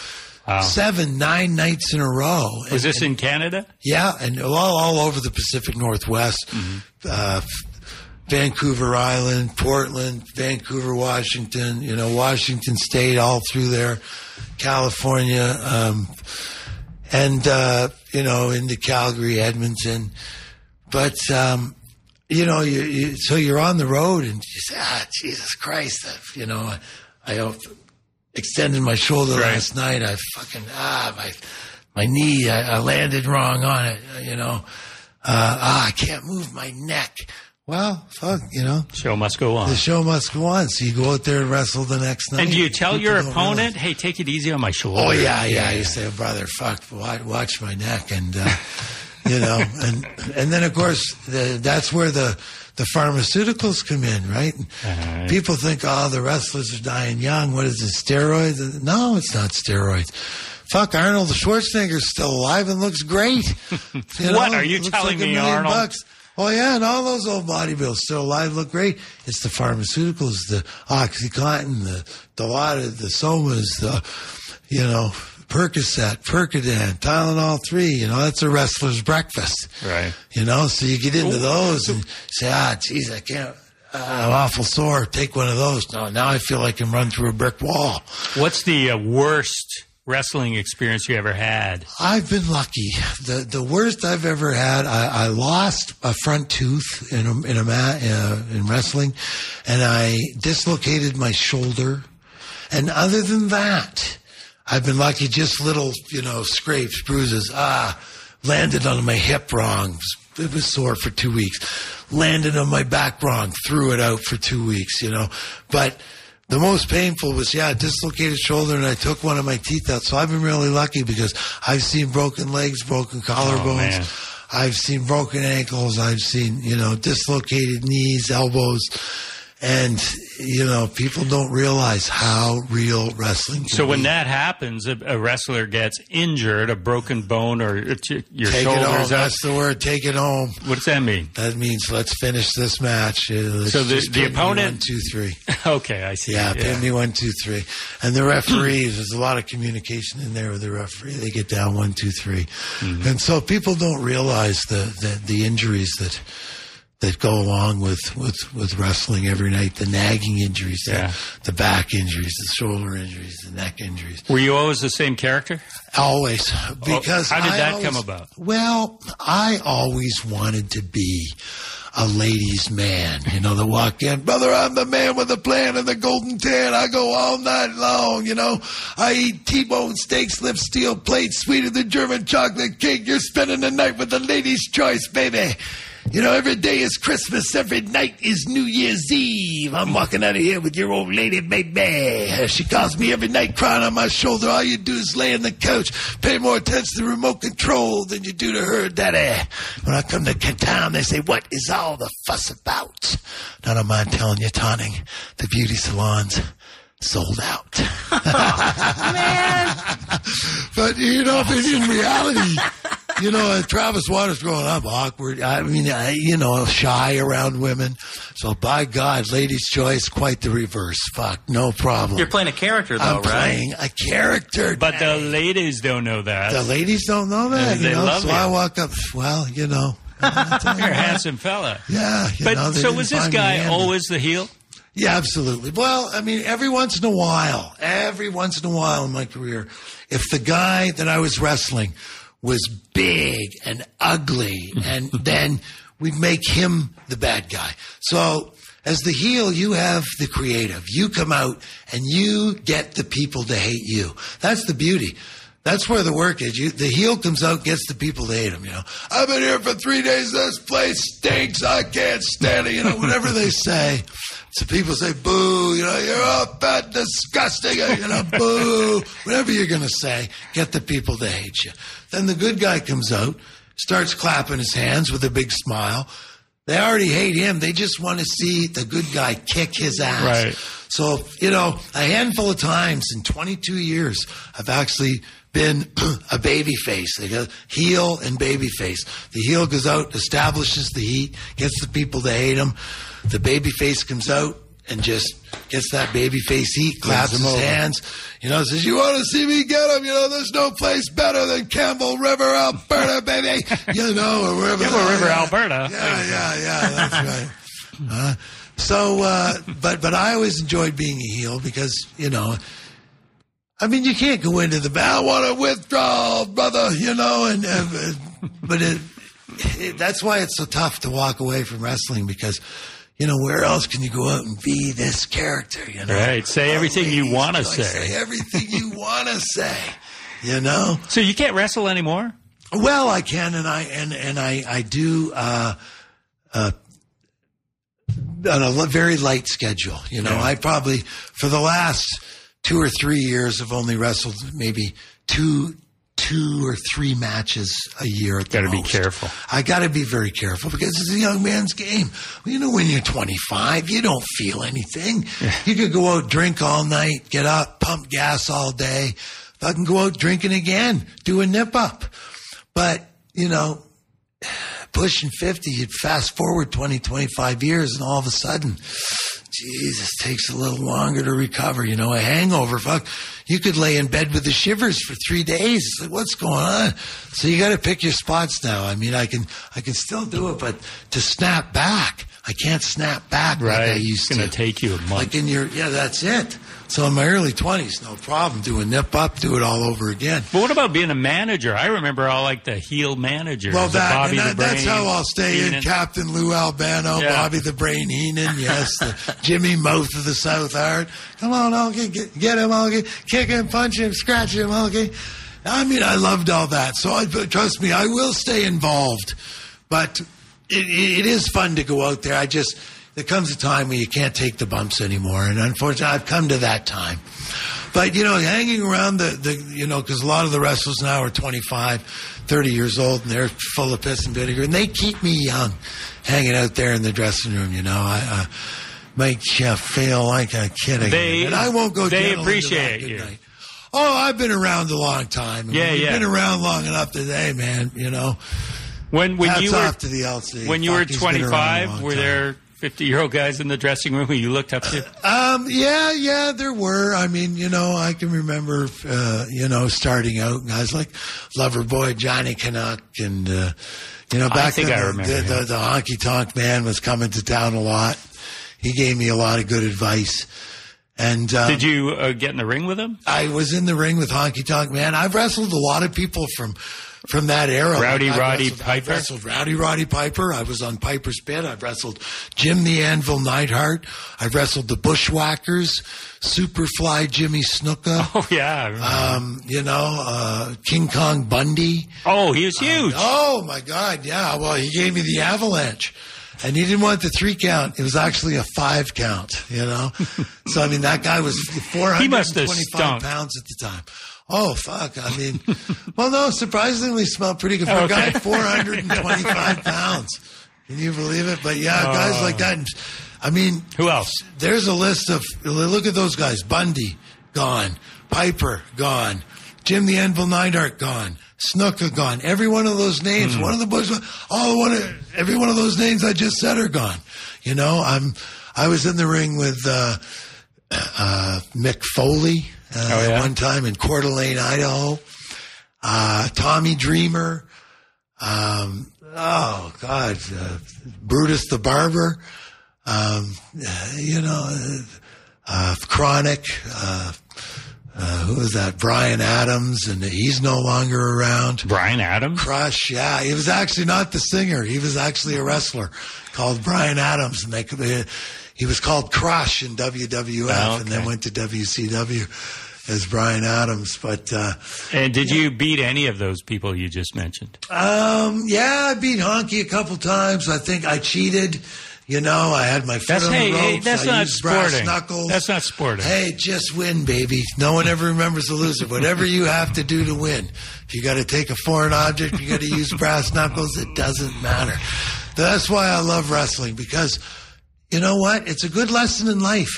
7-9 nights in a row. Was this in Canada? Yeah, and all over the Pacific Northwest. Mm-hmm. Vancouver Island, Portland, Vancouver, Washington, Washington State, all through there, California, into Calgary, Edmonton. But, so you're on the road and you say, Jesus Christ, I extended my shoulder last night. I fucking, my knee, I landed wrong on it, I can't move my neck. Well, fuck, Show must go on. The show must go on. So you go out there and wrestle the next night. And do you tell your opponent, hey, take it easy on my shoulder? Oh, yeah. You say, brother, fuck, watch my neck. And, and then, of course, that's where the pharmaceuticals come in, right? Uh-huh. People think, the wrestlers are dying young. What is it, steroids? No, it's not steroids. Fuck, Arnold Schwarzenegger's still alive and looks great. What are you telling me, Arnold? $1,000,000. Oh, yeah, and all those old bodybuilders still alive look great. It's the pharmaceuticals, the OxyContin, the Dilaudid, the Somas, Percocet, Percodan, Tylenol 3, that's a wrestler's breakfast. Right. So you get into those and say, geez, I can't, I'm awful sore, take one of those. No, now I feel like I can run through a brick wall. What's the worst wrestling experience you ever had? I've been lucky. The worst I've ever had, I lost a front tooth in wrestling, and I dislocated my shoulder. And other than that, I've been lucky, just little, scrapes, bruises. Landed on my hip wrong. It was sore for 2 weeks. Landed on my back wrong. Threw it out for 2 weeks, But the most painful was, dislocated shoulder, and I took one of my teeth out. So I've been really lucky because I've seen broken legs, broken collarbones. I've seen broken ankles. I've seen, dislocated knees, elbows. And, people don't realize how real wrestling can be. So when that happens, a wrestler gets injured, a broken bone or your take shoulders it home. up. That's the word, take it home. What does that mean? That means let's finish this match. So the opponent... 1, 2, 3. Okay, I see. Yeah, pin me 1, 2, 3. And the referees, there's a lot of communication in there with the referee. They get down 1, 2, 3. Mm-hmm. And so people don't realize the injuries that go along with wrestling every night, the nagging injuries, the back injuries, the shoulder injuries, the neck injuries. Were you always the same character? Always. Because how did that come about? Well, I always wanted to be a ladies' man, that walk in, brother, I'm the man with the plan and the golden tan. I go all night long, I eat T-bone steaks, lift steel plates, sweeter than German chocolate cake. You're spending the night with the ladies' choice, baby. Every day is Christmas. Every night is New Year's Eve. I'm walking out of here with your old lady, baby. She calls me every night crying on my shoulder. All you do is lay on the couch, pay more attention to the remote control than you do to her, daddy. When I come to town, they say, what is all the fuss about? I don't mind telling you, Taunting, the beauty salons, sold out. Man. But, you know, in reality, you know, Travis Waters growing up awkward. I mean, shy around women. So, by God, Ladies' Choice, quite the reverse. Fuck, no problem. You're playing a character, though, I'm playing a character. But the ladies don't know that. The ladies don't know that. They love so you. I walk up, well, you know. You're a handsome fella. Yeah. But so was this guy always the heel? Yeah, absolutely. Well, I mean, every once in a while in my career, if the guy that I was wrestling was big and ugly, and then we'd make him the bad guy. So as the heel, you have the creative. You come out and you get the people to hate you. That's the beauty. That's where the work is. The heel comes out, gets the people to hate him, you know. I've been here for 3 days. This place stinks. I can't stand it. You know, whatever they say. So people say, boo, you know, you're all fat, disgusting, you know, boo. Whatever you're going to say, get the people to hate you. Then the good guy comes out, starts clapping his hands with a big smile. They already hate him. They just want to see the good guy kick his ass. Right. So, you know, a handful of times in 22 years, I've actually been a baby face. They go heel and baby face. The heel goes out, establishes the heat, gets the people to hate him. The baby face comes out and just gets that baby face heat, claps his hands, you know, says, you want to see me get him? You know, there's no place better than Campbell River, Alberta, baby. You know, or wherever. Campbell River, Alberta. Yeah, that's right. But I always enjoyed being a heel because, you know, I mean, you can't go into the, I want to withdraw, brother, you know, but that's why it's so tough to walk away from wrestling because, you know, where else can you go out and be this character, you know? Right, say everything you want to say. Say everything you want to say, you know? So you can't wrestle anymore? Well, I can, and I do on a very light schedule, you know? Yeah. I probably, for the last 2 or 3 years, have only wrestled maybe two or three matches a year at the most. Got to be careful. I got to be very careful because it's a young man's game. You know, when you're 25, you don't feel anything. Yeah. You could go out, drink all night, get up, pump gas all day. I can go out drinking again, do a nip up. But, you know, pushing 50, you'd fast forward 20, 25 years, and all of a sudden, Jesus, takes a little longer to recover. You know, a hangover, fuck, you could lay in bed with the shivers for 3 days. It's like, what's going on? So you got to pick your spots now. I mean, I can still do it, but to snap back, I can't snap back like I used to. It's going to take you a month. Like that's it. So in my early 20s, no problem. Do a nip up, do it all over again. But what about being a manager? I remember all like the heel managers. Well, that's how I'll stay Heenan. in. Captain Lou Albano, Bobby the Brain Heenan, yes, the Jimmy Mouth of the South Art. Come on, Olgie, get him, Olgie. Kick him, punch him, scratch him, Olgie. I mean, I loved all that. So trust me, I will stay involved. But it is fun to go out there. There comes a time where you can't take the bumps anymore, and unfortunately, I've come to that time. But, you know, hanging around because a lot of the wrestlers now are 25, 30 years old, and they're full of piss and vinegar, and they keep me young, hanging out there in the dressing room, you know. I make you feel like a kid again. And I won't go They gentle appreciate into that. you. Good night. Oh, I've been around a long time. You've been around long enough today, man, you know. Hats off to the LC. When you were 25, were there 50-year-old guys in the dressing room who you looked up to? Yeah, there were. I mean, you know, I can remember, starting out, guys like Loverboy, Johnny Canuck, and, back then the Honky Tonk Man was coming to town a lot. He gave me a lot of good advice. And did you get in the ring with him? I was in the ring with Honky Tonk Man. I've wrestled a lot of people from that era. Roddy Piper? I've wrestled Roddy Piper. I was on Piper's Pit. I've wrestled Jim the Anvil Neidhart. I've wrestled the Bushwhackers, Superfly Jimmy Snuka. Oh, yeah. King Kong Bundy. Oh, he was huge. Oh, my God, yeah. Well, he gave me the avalanche. And he didn't want the 3 count. It was actually a 5 count, you know. So, I mean, that guy was 425 pounds at the time. Oh, fuck. I mean, well, no, surprisingly smelled pretty good for a guy 425 pounds. Can you believe it? But, yeah, guys like that. And I mean, Who else? There's a list of, look at those guys. Bundy, gone. Piper, gone. Jim the Anvil Neidhart, gone. Snooka, gone. Every one of those names, one of the boys, every one of those names I just said are gone. You know, I was in the ring with Mick Foley one time in Coeur d'Alene, Idaho. Tommy Dreamer. Brutus the Barber. Chronic. Who was that? Brian Adams, and he's no longer around. Brian Adams? Crush, yeah. He was actually not the singer. He was actually a wrestler called Brian Adams, and he was called Crush in WWF, and then went to WCW as Brian Adams. But and did you beat any of those people you just mentioned? I beat Honky a couple times. I think I cheated. You know, I had my foot on the ropes. Hey, that's not sporting. Knuckles. That's not sporting. Hey, just win, baby. No one ever remembers the loser. Whatever you have to do to win. If you got to take a foreign object, you got to use brass knuckles. It doesn't matter. That's why I love wrestling, because you know what? It's a good lesson in life.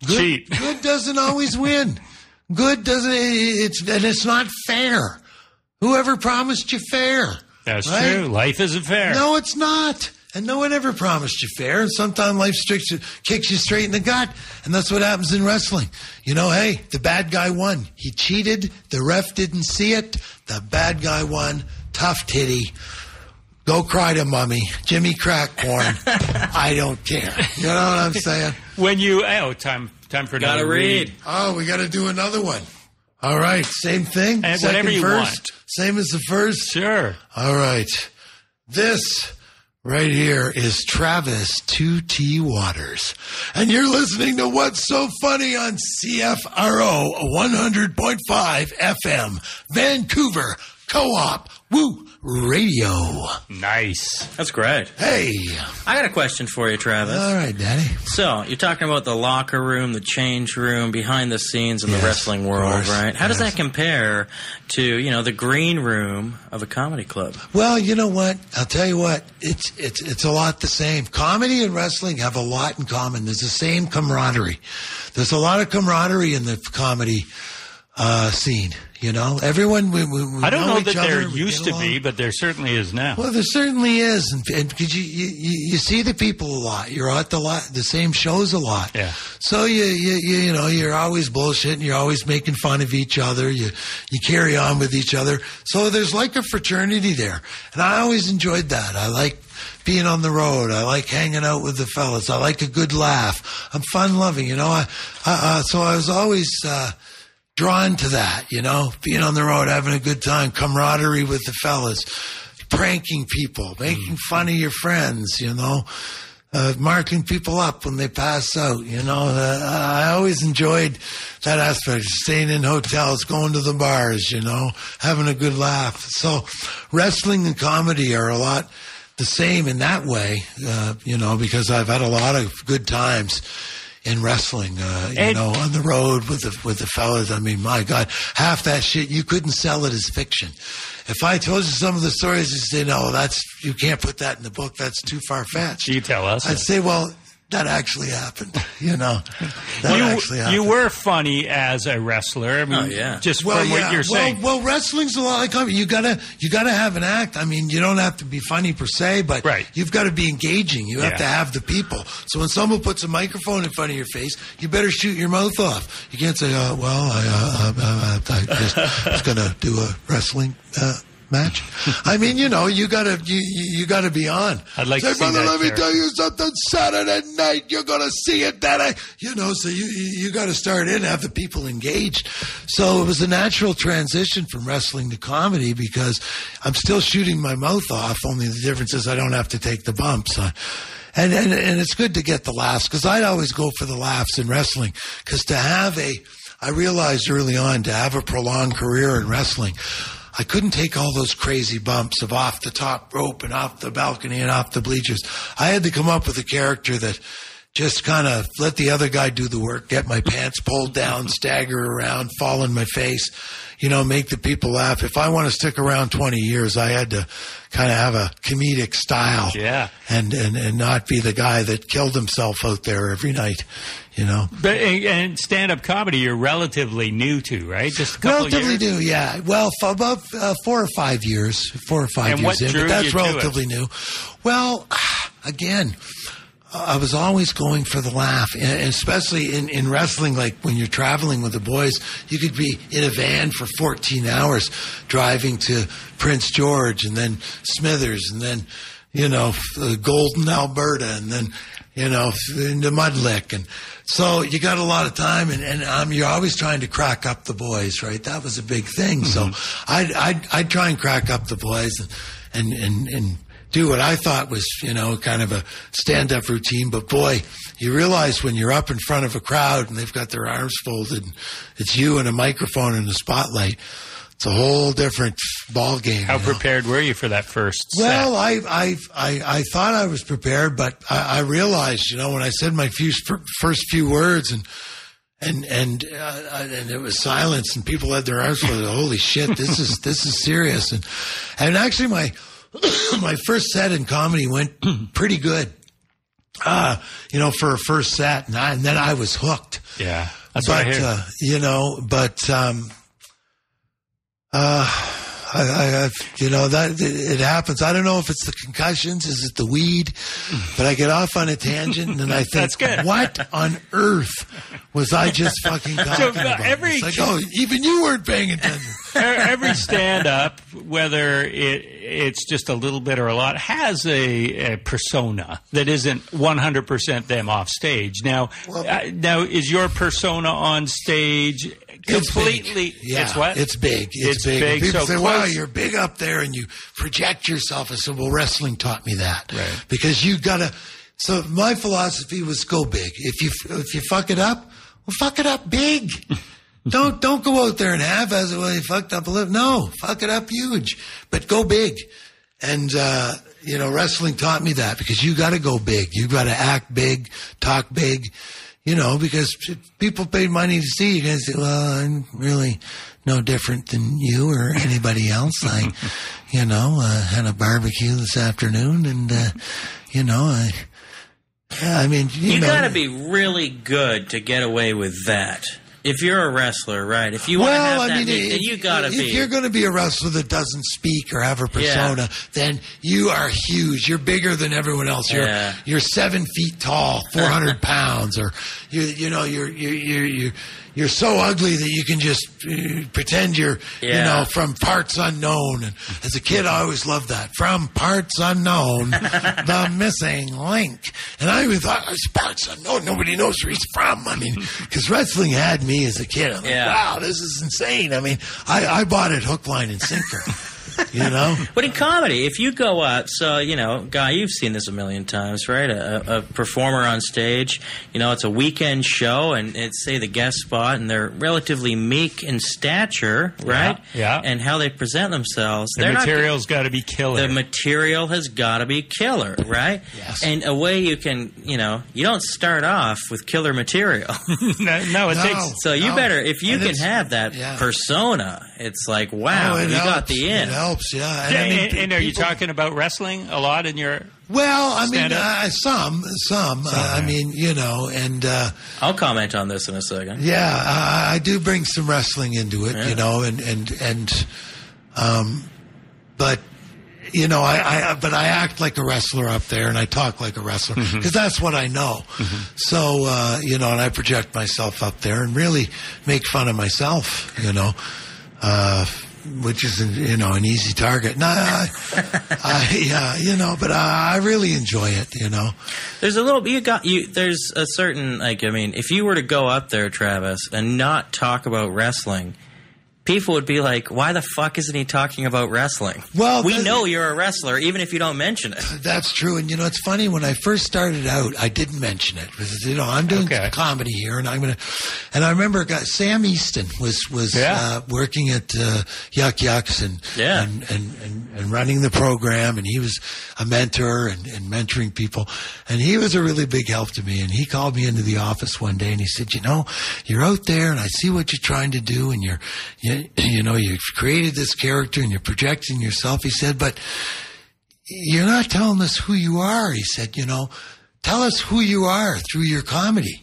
Cheat. Good doesn't always win. Good doesn't. It's not fair. Whoever promised you fair? That's true. Life isn't fair. No, it's not. And no one ever promised you fair. And sometimes life kicks you straight in the gut. And that's what happens in wrestling. You know, hey, the bad guy won. He cheated. The ref didn't see it. The bad guy won. Tough titty. Go cry to mommy. Jimmy Crackcorn. I don't care. You know what I'm saying? When you... time for another read. Oh, we got to do another one. All right. Same thing? And whatever you want. Same as the first? Sure. All right. This... right here is Travis 2T Waters. And you're listening to What's So Funny on CFRO 100.5 FM, Vancouver Co-op Woo Radio. Nice. That's great. Hey. I got a question for you, Travis. All right, Daddy. So, you're talking about the locker room, the change room, behind the scenes in the wrestling world, right? How does that compare to, you know, the green room of a comedy club? Well, you know what? I'll tell you what. It's a lot the same. Comedy and wrestling have a lot in common. There's the same camaraderie. There's a lot of camaraderie in the comedy scene. You know, everyone. We I don't know that other, there used to be, but there certainly is now. Well, there certainly is, and because you see the people a lot, you're at the same shows a lot. Yeah. So you know you're always bullshitting, you're always making fun of each other. You carry on with each other. So there's like a fraternity there, and I always enjoyed that. I like being on the road. I like hanging out with the fellas. I like a good laugh. I'm fun loving. You know, so I was always. Drawn to that, you know, being on the road, having a good time, camaraderie with the fellas, pranking people, making fun of your friends, you know, marking people up when they pass out, you know. I always enjoyed that aspect, staying in hotels, going to the bars, you know, having a good laugh. So wrestling and comedy are a lot the same in that way, you know, because I've had a lot of good times in wrestling, you know, on the road with the fellas. I mean, my God, half that shit, you couldn't sell it as fiction. If I told you some of the stories, you'd say, no, you can't put that in the book. That's too far-fetched. You tell us. I'd say, well, that actually happened, you know. Actually happened. You were funny as a wrestler. I mean, just from what you're saying. Well, wrestling's a lot like comedy. You gotta have an act. I mean, you don't have to be funny per se, but you've got to be engaging. You have to have the people. So when someone puts a microphone in front of your face, you better shoot your mouth off. You can't say, I just gonna do a wrestling match. I mean, you know, you gotta be on. I'd like to see brother, that. Let me tell you something. Saturday night, you're gonna see it. You know, so you got to start in, have the people engaged. So it was a natural transition from wrestling to comedy because I'm still shooting my mouth off. Only the difference is I don't have to take the bumps. And it's good to get the laughs because I'd always go for the laughs in wrestling because I realized early on to have a prolonged career in wrestling, I couldn't take all those crazy bumps of off the top rope and off the balcony and off the bleachers. I had to come up with a character that just kind of let the other guy do the work, get my pants pulled down, stagger around, fall on my face, make the people laugh. If I want to stick around 20 years, I had to kind of have a comedic style. Yeah. And not be the guy that killed himself out there every night, But and stand-up comedy, you're relatively new to, right? Just a couple relatively of years? new, yeah. Well, about 4 or 5 years, 4 or 5 and years what in, drew but that's you to relatively new. Well, again, I was always going for the laugh, and especially in wrestling. Like when you're traveling with the boys, you could be in a van for 14 hours driving to Prince George, and then Smithers, and then Golden, Alberta, and then into Mudlick, and so you got a lot of time, and you're always trying to crack up the boys, right? That was a big thing. Mm-hmm. So I'd try and crack up the boys, and do what I thought was, kind of a stand-up routine. But boy, you realize when you're up in front of a crowd and they've got their arms folded, and it's you and a microphone and a spotlight. It's a whole different ball game. How prepared were you for that first set? Well, I thought I was prepared, but I realized, when I said my first few words and it was silence and people had their arms folded. Holy shit, this is serious. And actually my first set in comedy went pretty good, for a first set, and then I was hooked. Yeah, that's what I hear. That it happens. I don't know if it's the concussions, is it the weed, but I get off on a tangent and I think, that's good. What on earth was I just fucking talking about? It's like, even you weren't paying attention. Every stand-up, whether it's just a little bit or a lot, has a persona that isn't 100% them off stage. Now, is your persona on stage completely? It's big. Yeah, it's what? It's big. It's big. People so say, "Wow, you're big up there," and you project yourself. I said, "Well, wrestling taught me that, right? Because you gotta." So my philosophy was go big. If you fuck it up, well, fuck it up big. Don't go out there and half-ass it. Well, you fucked up a little. No, fuck it up huge, but go big. And wrestling taught me that, because you got to go big. You got to act big, talk big. Because people paid money to see you. You're going to say, well, I'm really no different than you or anybody else. I had a barbecue this afternoon, and you got to be really good to get away with that. If you're a wrestler, right? If you want to have that, you got to be. If you're going to be a wrestler that doesn't speak or have a persona, then you are huge. You're bigger than everyone else. You're 7 feet tall, 400 pounds, or you're so ugly that you can just pretend you're from parts unknown. And as a kid, I always loved that. From parts unknown, the missing link. And I always thought, it's parts unknown. Nobody knows where he's from. I mean, because wrestling had me as a kid. I'm like, wow, this is insane. I mean, I bought it hook, line, and sinker. But in comedy, if you go up, Guy, you've seen this a million times, right? A performer on stage, it's a weekend show, and it's, say, the guest spot, and they're relatively meek in stature, right? Yeah. And how they present themselves. The material's got to be killer. The material has got to be killer, right? Yes. And a way you can, you don't start off with killer material. it takes. So you better, if you can have that persona, it's like, wow, you got the in. Helps, yeah. And are you talking about wrestling a lot in your? Well, I mean, some. I'll comment on this in a second. Yeah, I do bring some wrestling into it, but I act like a wrestler up there, and I talk like a wrestler, because that's what I know. Mm-hmm. So, and I project myself up there and really make fun of myself, which is, an easy target. No, but I really enjoy it, There's there's a certain, if you were to go up there, Travis, and not talk about wrestling, people would be like, why the fuck isn't he talking about wrestling? Well, we know you're a wrestler, even if you don't mention it. That's true. And, it's funny. When I first started out, I didn't mention it. Because, I'm doing comedy here, and and I remember Sam Easton was working at Yuck Yucks and running the program, and he was a mentor and mentoring people. And he was a really big help to me. And he called me into the office one day, and he said, you're out there, and I see what you're trying to do, and you've created this character, and you're projecting yourself. He said, but you're not telling us who you are. He said, tell us who you are through your comedy,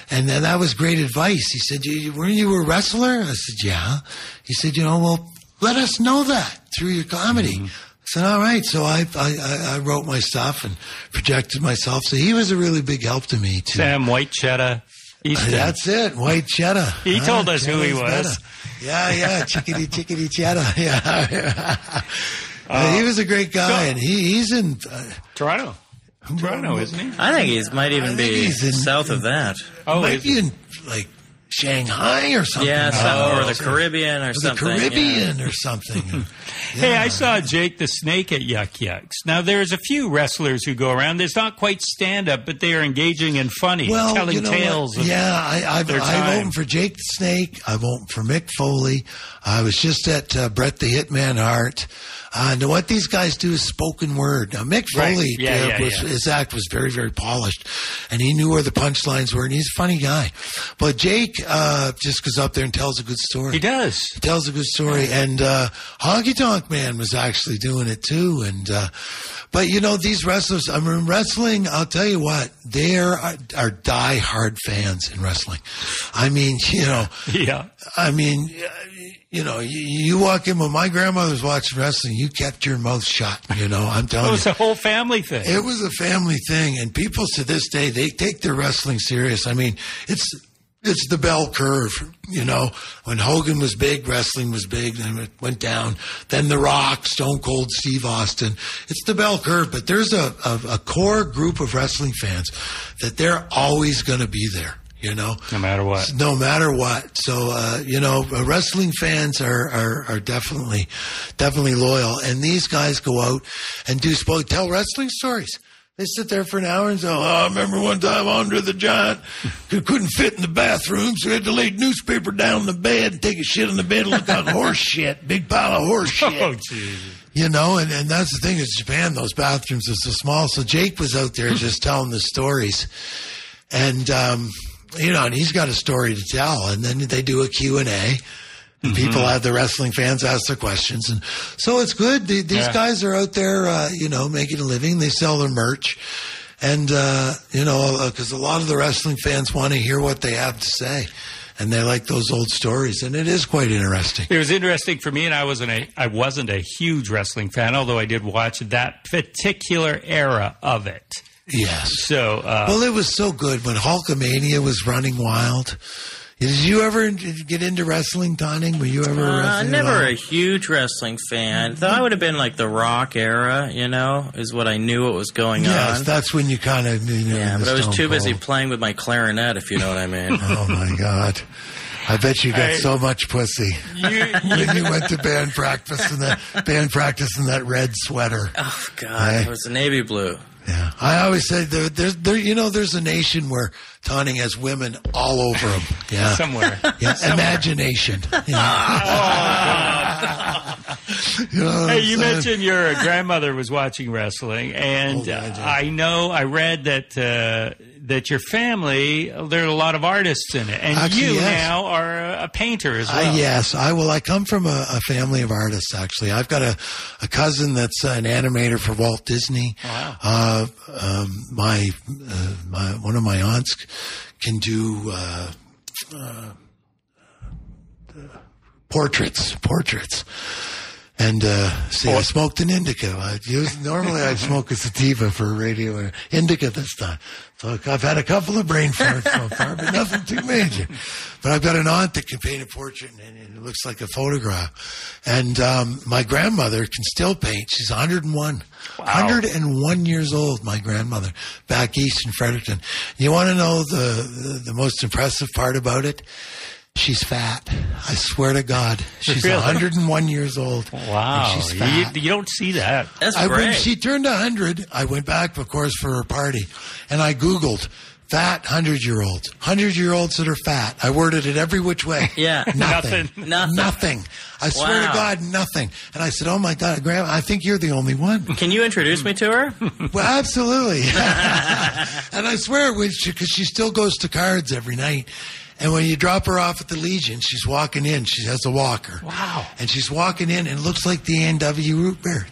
And then that was great advice. He said, weren't you a wrestler? I said, yeah. He said, well, let us know that through your comedy. Mm-hmm. I said, all right. So I wrote my stuff and projected myself. So he was a really big help to me, too. Sam White Cheddar Easton. That's it, White Cheddar. He told us who he was. Better. Yeah, chickadee cheddar. Yeah. He was a great guy, and he's in Toronto. Toronto, isn't he? I think he might even be south of that. Oh, might be in Shanghai or something. Yeah, or the Caribbean or something. The Caribbean or something. Hey, I saw Jake the Snake at Yuck Yucks. Now, there's a few wrestlers who go around. There's not quite stand-up, but they are engaging and funny, telling tales. I voted for Jake the Snake. I voted for Mick Foley. I was just at Bret the Hitman Hart. Now, what these guys do is spoken word. Now, Mick Foley, his act was very, very polished, and he knew where the punchlines were, and he's a funny guy. But Jake just goes up there and tells a good story. He does. He tells a good story, and Honky Tonk Man was actually doing it too. And but these wrestlers, wrestling. I'll tell you what, they are die-hard fans in wrestling. I mean, yeah. I mean. You walk in when my grandmother was watching wrestling, you kept your mouth shut, I'm telling you. It was a whole family thing. It was a family thing, and people to this day, they take their wrestling serious. I mean, it's the bell curve, When Hogan was big, wrestling was big, then it went down. Then The Rock, Stone Cold Steve Austin. It's the bell curve, but there's a core group of wrestling fans that they're always going to be there. No matter what. No matter what. So, wrestling fans are definitely loyal. And these guys go out and tell wrestling stories. They sit there for an hour and say, I remember one time Andre the Giant couldn't fit in the bathroom, so he had to lay newspaper down in the bed and take a shit in the bed and look like horse shit. Big pile of horse shit. Oh, Jesus. And that's the thing is Japan, those bathrooms are so small. So Jake was out there just telling the stories. And, and he's got a story to tell, and then they do a Q&A, and people have the wrestling fans ask their questions, and so it's good. These guys are out there, making a living. They sell their merch, and because a lot of the wrestling fans want to hear what they have to say, and they like those old stories, and it is quite interesting. It was interesting for me, and I wasn't a huge wrestling fan, although I did watch that particular era of it. Yes. So, it was so good when Hulkamania was running wild. Did you ever get into wrestling, Tonning? Were you ever wrestling? Never a huge wrestling fan. Though I would have been like the Rock era, is what I knew what was going on. Yes, that's when you kind of Yeah, but I was too busy playing with my clarinet, if you know what I mean. Oh, my God. I bet you got so much pussy when you went to band practice in that red sweater. Oh, God. It was the navy blue. Yeah, I always say there's a nation where Tonning has women all over him. Yeah, somewhere. Yeah, imagination. Hey, you mentioned your grandmother was watching wrestling, and I read that your family, there are a lot there in it, and actually, now are a painter as well. Yes, I come from a family of artists. Actually, I've got a cousin that's an animator for Walt Disney. Wow. One of my aunts can do portraits. And I smoked an indica. Normally I'd smoke a sativa for a radio or indica this time. So I've had a couple of brain farts so far, but nothing too major. But I've got an aunt that can paint a portrait, and it looks like a photograph. And my grandmother can still paint. She's 101. Wow. 101 years old, my grandmother, back east in Fredericton. You want to know the most impressive part about it? She's fat. I swear to God. She's Really? 101 years old. Wow. And she's fat. You don't see that. That's When great. she turned 100, I went back, of course, for her party. And I Googled fat 100-year-olds. 100-year-olds that are fat. I worded it every which way. Yeah. Nothing. Nothing. Nothing. I swear to Wow. God, nothing. And I said, oh, my God, Grandma, I think you're the only one. Can you introduce me to her? Well, absolutely. And I swear, because she still goes to cards every night. And when you drop her off at the Legion, she's walking in. She has a walker. Wow. And she's walking in and it looks like the A&W root beer.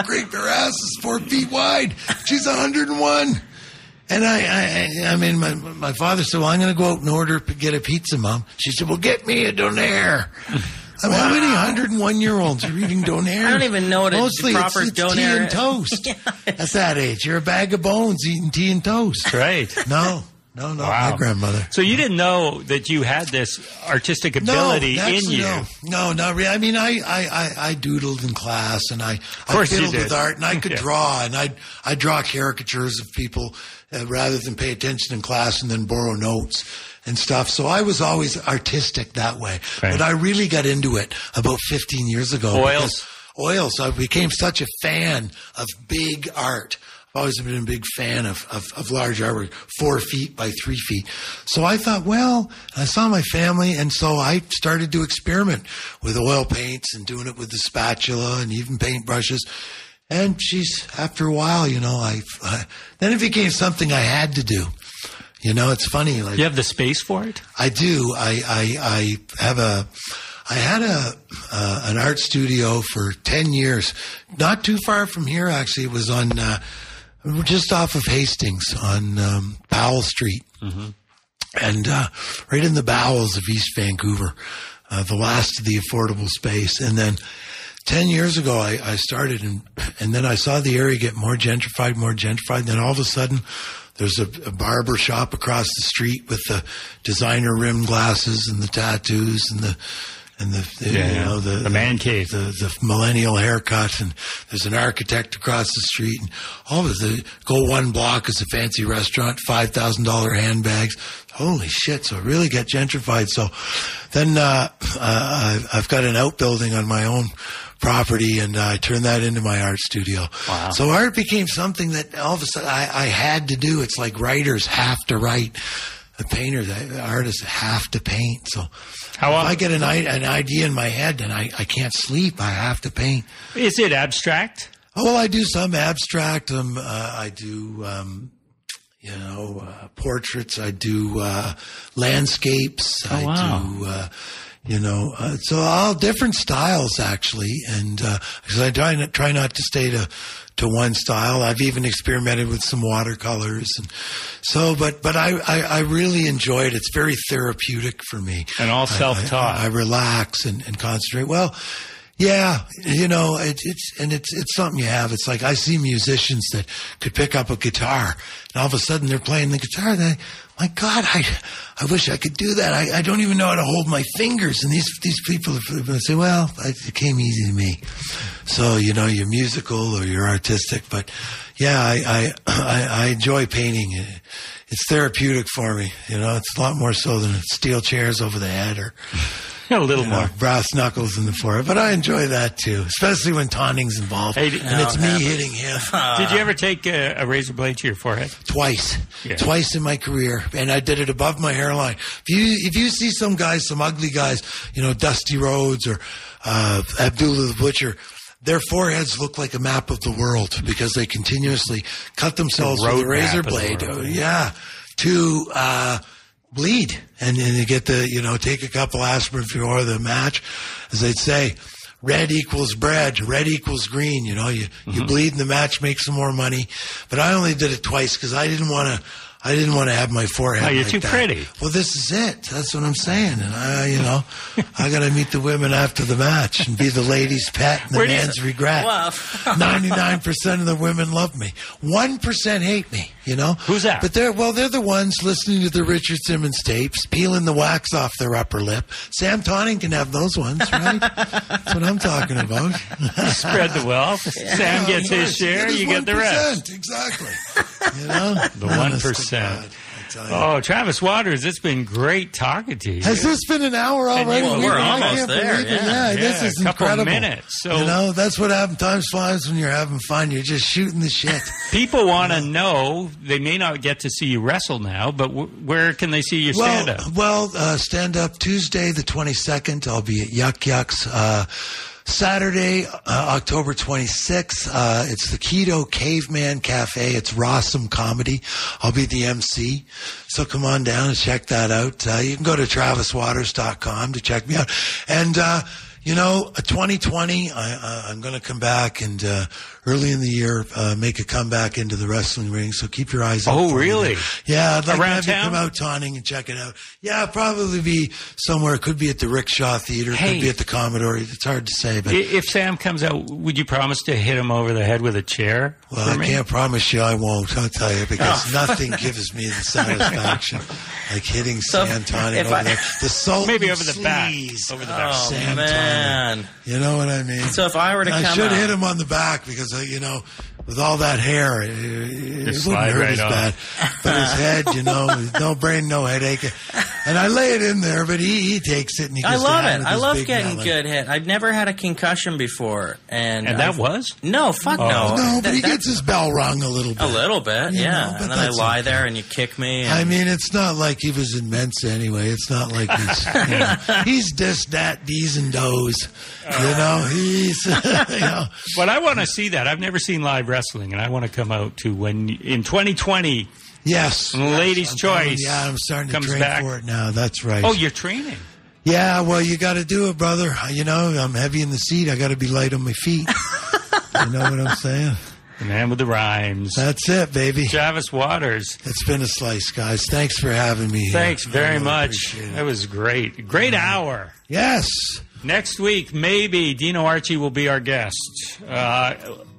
Great, her ass is 4 feet wide. She's 101. And I mean, my father said, well, I'm going to go out and order, get a pizza, Mom. She said, well, get me a donair. I mean, how many 101-year-olds are eating donair? I don't even know what a Mostly proper it's donair tea and is. toast. At that age, you're a bag of bones eating tea and toast. That's right. No, Wow. my grandmother. So you didn't know that you had this artistic ability in you. No, not really. I mean, I doodled in class, and I course you fiddled did. with art, and I could Yeah. draw, and I'd draw caricatures of people rather than pay attention in class and then borrow notes and stuff. So I was always artistic that way. Right. But I really got into it about 15 years ago. Oils? Oils. I became such a fan of big art. I've always been a big fan of large artwork, 4 feet by 3 feet. So I thought, well, I saw my family, and so I started to experiment with oil paints and doing it with the spatula and even paintbrushes. And after a while, you know, then it became something I had to do. You know, it's funny. Like, You have the space for it? I do. I had an art studio for 10 years, not too far from here. Actually, it was on just off of Hastings on Powell Street, and right in the bowels of East Vancouver, the last of the affordable space. And then 10 years ago, I started, and then I saw the area get more gentrified. And then all of a sudden, there's a barber shop across the street with the designer rim glasses and the tattoos and the the man cave, the millennial haircut, and there's an architect across the street, and all of it. Go one block is a fancy restaurant, $5,000 handbags. Holy shit! So it really got gentrified. So then I've got an outbuilding on my own property, and I turned that into my art studio. Wow. So art became something that all of a sudden I had to do. It's like writers have to write. The painters, the artists have to paint. So if I get an idea in my head and I can't sleep, I have to paint. Is it abstract? Oh, well, I do some abstract. I do, portraits. I do landscapes. Wow. I do, so all different styles actually. And because I try not to stay to one style. I've even experimented with some watercolors, and so. But I really enjoy it. It's very therapeutic for me. And all self-taught. I relax and concentrate. Well, yeah, it's something you have. It's like I see musicians that could pick up a guitar, and all of a sudden they're playing the guitar. My God, I wish I could do that. I don't even know how to hold my fingers. And these people say, well, it came easy to me. So, you're musical or you're artistic. But, yeah, I enjoy painting. It's therapeutic for me. It's a lot more so than steel chairs over the head or A little more. Brass knuckles in the forehead. But I enjoy that, too, especially when taunting's involved. Hey, and it's me hitting him. Did you ever take a razor blade to your forehead? Twice. Yeah. Twice in my career. And I did it above my hairline. If you see some guys, some ugly guys, Dusty Rhodes or Abdullah the Butcher, their foreheads look like a map of the world because they continuously cut themselves with a razor blade. To bleed. And you get take a couple aspirin before the match. As they'd say, red equals bread, red equals green. You bleed in the match, make some more money. But I only did it twice because I didn't want to have my forehead. Oh, you're like too that. pretty. Well, this is it. That's what I'm saying. And I got to meet the women after the match and be the ladies' pet and the man's regret. Well, 99% of the women love me. 1% hate me. Who's that? But they're the ones listening to the Richard Simmons tapes, peeling the wax off their upper lip. Sam Tonning can have those ones, right? That's what I'm talking about. Spread the wealth. Sam gets his share. You get the rest. Exactly. The 1%. tell you. Oh, Travis Waters, it's been great talking to you. Has this been an hour already? Well, we're almost there. Yeah, this is a couple incredible. Minutes. So, that's what happens. Time flies when you're having fun. You're just shooting the shit. People want to know. They may not get to see you wrestle now, but where can they see your stand-up? Well, stand-up Tuesday the 22nd. I'll be at Yuck Yucks. Saturday, October 26th, it's the Keto Caveman Cafe. It's Rossum Comedy. I'll be the MC. So come on down and check that out. You can go to traviswaters.com to check me out. And, 2020, I'm going to come back and early in the year make a comeback into the wrestling ring. So keep your eyes open. Oh, really? Yeah, I'd like Around to have town? you come out Tawning and check it out. Yeah, probably be somewhere. It could be at the Rickshaw Theater. It could be at the Commodore. It's hard to say. But If Sam comes out, would you promise to hit him over the head with a chair? Well, I can't promise you I won't, I'll tell you, because nothing gives me the satisfaction like hitting Sam Tawning over there. The salt maybe and over the back. sleaze. Over the back. Oh, Sam man. Tawning. You know what I mean? So if I were to come I should out, hit him on the back because, with all that hair, it wouldn't slide hurt right as off. bad. But his head, no brain, no headache. And I lay it in there, but he takes it and he I goes love down it. with I his love big getting melon. good hit. I've never had a concussion before. And that was? No, fuck no. No, but he That- gets his bell rung a little bit. A little bit, You yeah. know, but And then I that's lie okay. there and you kick me. And I mean, it's not like he was in Mensa anyway. It's not like he's he's this, that, these, and those. He's But I want to see that. I've never seen live wrestling, and I want to come out to when in 2020. Yes. Ladies' I'm choice. I'm starting to comes train back. for it now. That's right. Oh, you're training. Yeah, well, you got to do it, brother. I'm heavy in the seat. I got to be light on my feet. You know what I'm saying? The man with the rhymes. That's it, baby. Travis Waters. It's been a slice, guys. Thanks for having me here. Thanks very I really much. appreciate it. That was great. Great hour. Yes. Next week, maybe Dino Archie will be our guest.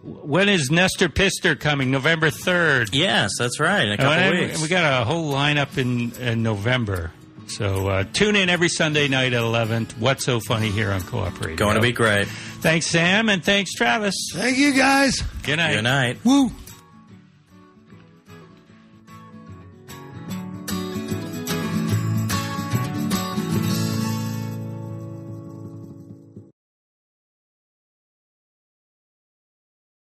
When is Nestor Pister coming? November 3rd. yes, that's right. In a couple weeks. We got a whole lineup in November. So tune in every Sunday night at 11. What's So Funny here on Co-op Radio. Going to be great. Thanks, Sam, and thanks, Travis. Thank you, guys. Good night. Good night. Woo.